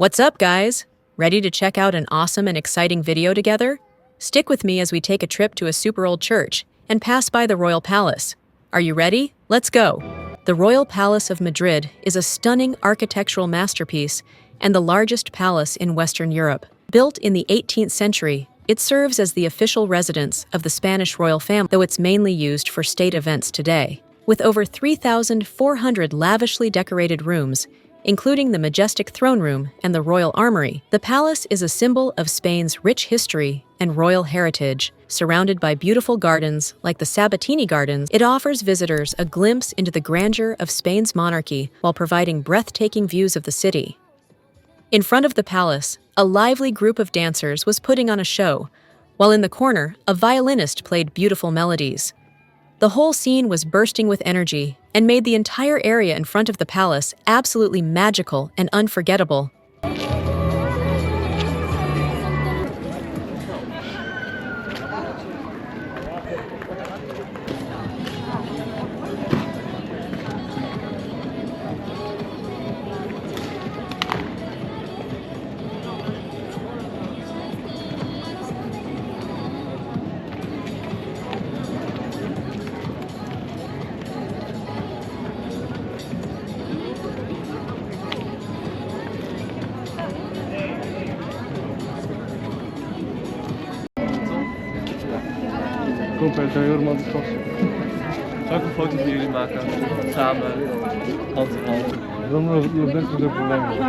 What's up, guys? Ready to check out an awesome and exciting video together? Stick with me as we take a trip to a super old church and pass by the Royal Palace. Are you ready? Let's go! The Royal Palace of Madrid is a stunning architectural masterpiece and the largest palace in Western Europe. Built in the 18th century, it serves as the official residence of the Spanish royal family, though it's mainly used for state events today. With over 3,400 lavishly decorated rooms, including the majestic throne room and the royal armory, the palace is a symbol of Spain's rich history and royal heritage. Surrounded by beautiful gardens like the Sabatini Gardens, it offers visitors a glimpse into the grandeur of Spain's monarchy while providing breathtaking views of the city. In front of the palace, a lively group of dancers was putting on a show, while in the corner, a violinist played beautiful melodies. The whole scene was bursting with energy and made the entire area in front of the palace absolutely magical and unforgettable. Kom, Peter, heel romantisch vast. Zal ik een foto van jullie maken? Samen, hand in hand. Dan bent u er probleem mee.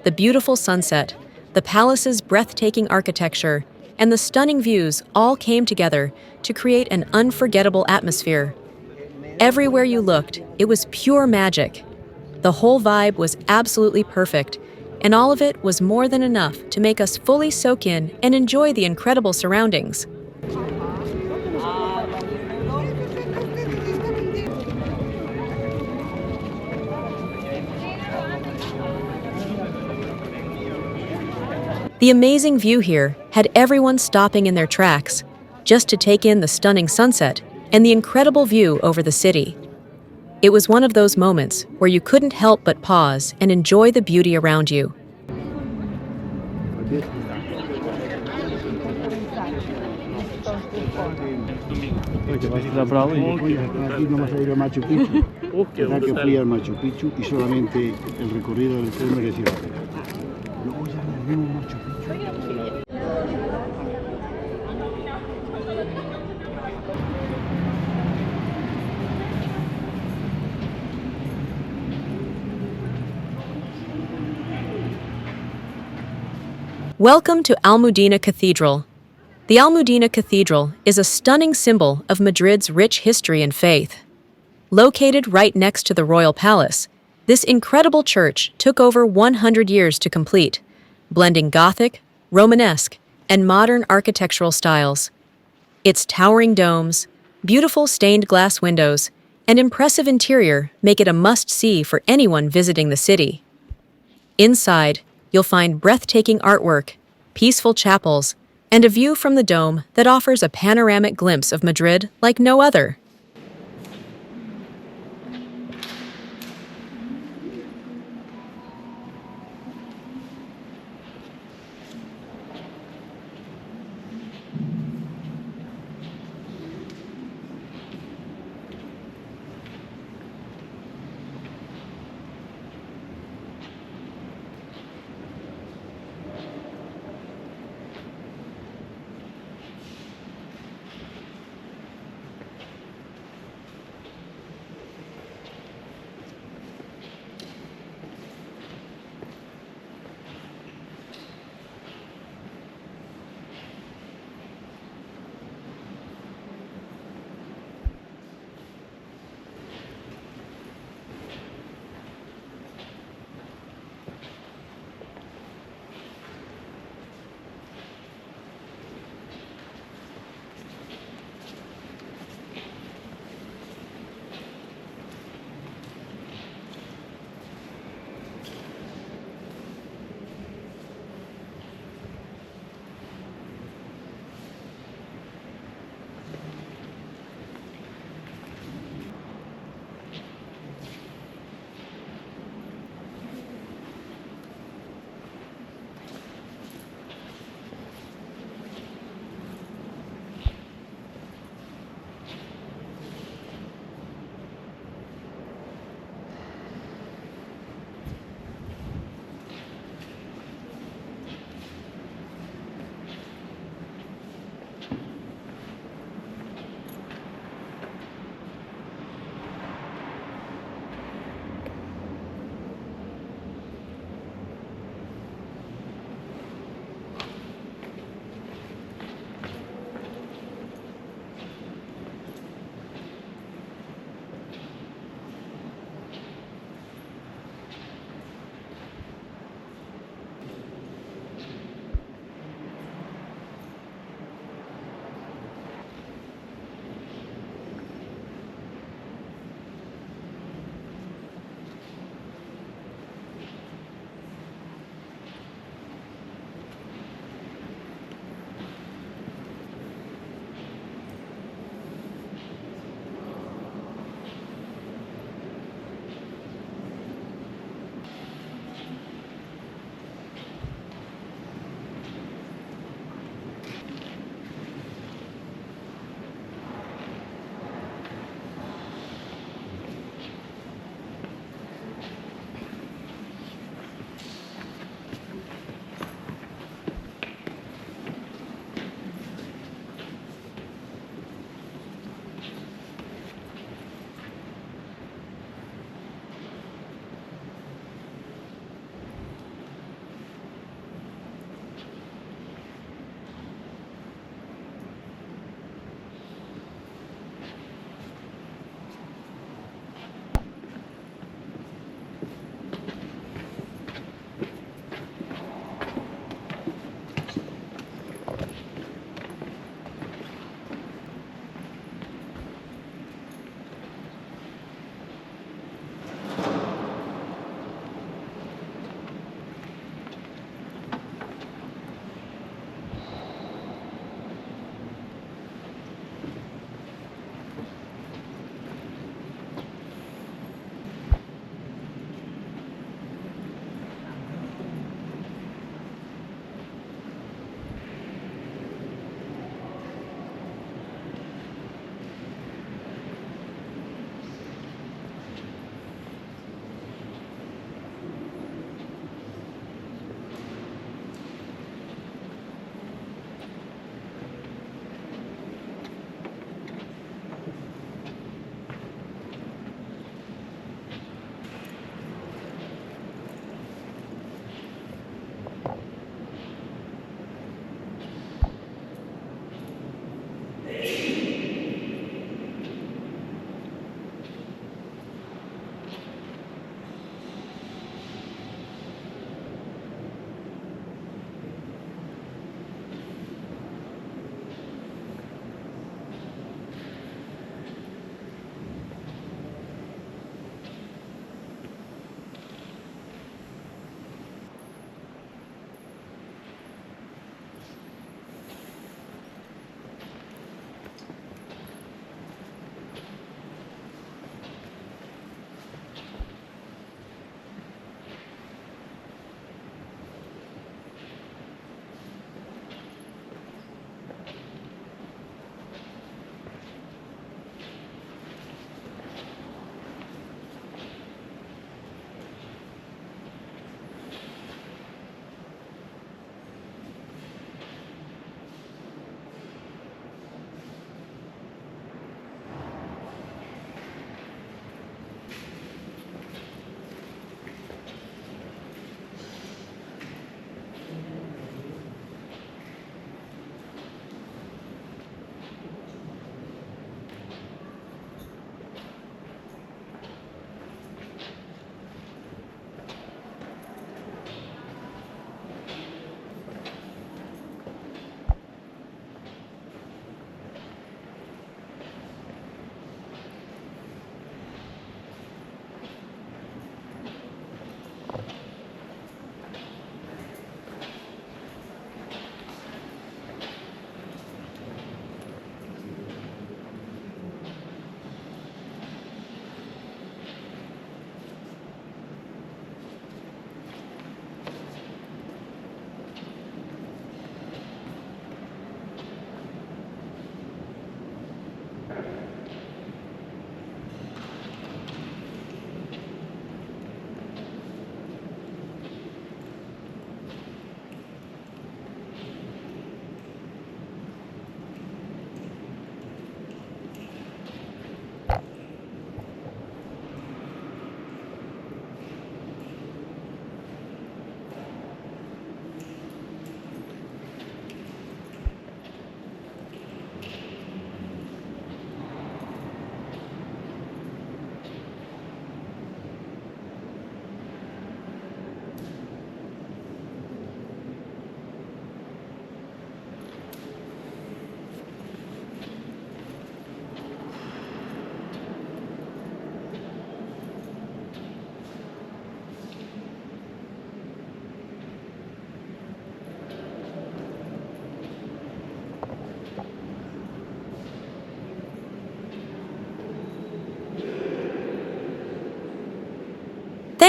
The beautiful sunset, the palace's breathtaking architecture, and the stunning views all came together to create an unforgettable atmosphere. Everywhere you looked, it was pure magic. The whole vibe was absolutely perfect, and all of it was more than enough to make us fully soak in and enjoy the incredible surroundings. The amazing view here had everyone stopping in their tracks just to take in the stunning sunset and the incredible view over the city. It was one of those moments where you couldn't help but pause and enjoy the beauty around you. Zabrały i Aquí no vas a ir a Machu Picchu. ¿Verdad que fui al Machu Picchu y solamente el recorrido del tren mereció la pena? Luego ya en el mismo Machu Picchu. Welcome to Almudena Cathedral. The Almudena Cathedral is a stunning symbol of Madrid's rich history and faith. Located right next to the Royal Palace, this incredible church took over 100 years to complete, blending Gothic, Romanesque, and modern architectural styles. Its towering domes, beautiful stained glass windows, and impressive interior make it a must-see for anyone visiting the city. Inside, you'll find breathtaking artwork, peaceful chapels, and a view from the dome that offers a panoramic glimpse of Madrid like no other.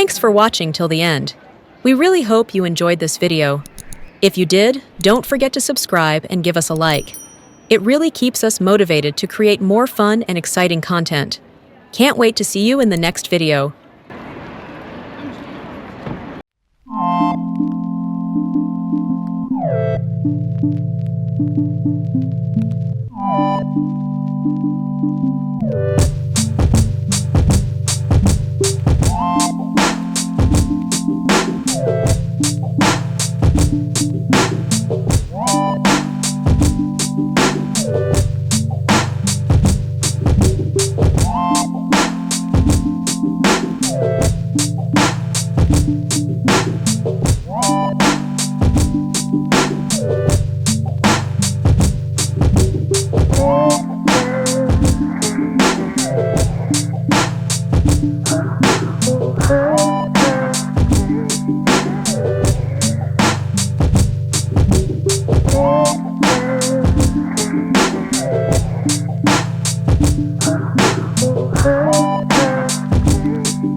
Thanks for watching till the end. We really hope you enjoyed this video. If you did, don't forget to subscribe and give us a like. It really keeps us motivated to create more fun and exciting content. Can't wait to see you in the next video.